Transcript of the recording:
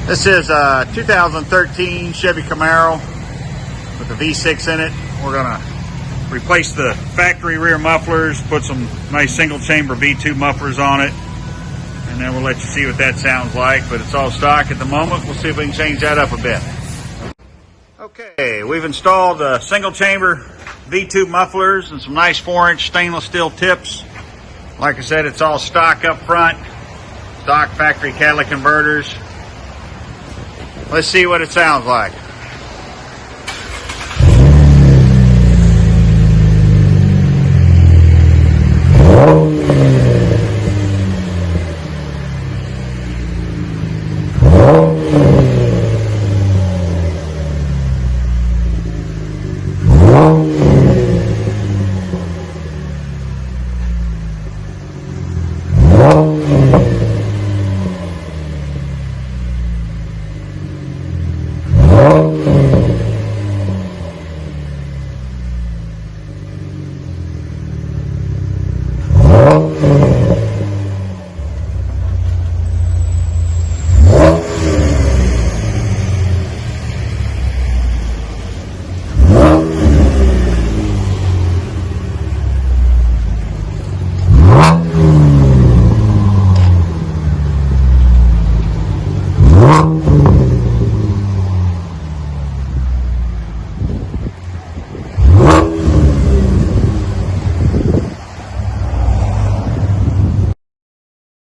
This is a 2013 Chevy Camaro with a V6 in it. We're gonna replace the factory rear mufflers, put some nice single chamber V2 mufflers on it, and then we'll let you see what that sounds like, but it's all stock at the moment. We'll see if we can change that up a bit. Okay, we've installed the single chamber V2 mufflers and some nice 4-inch stainless steel tips. Like I said, it's all stock up front, stock factory catalytic converters. Let's see what it sounds like. Oh,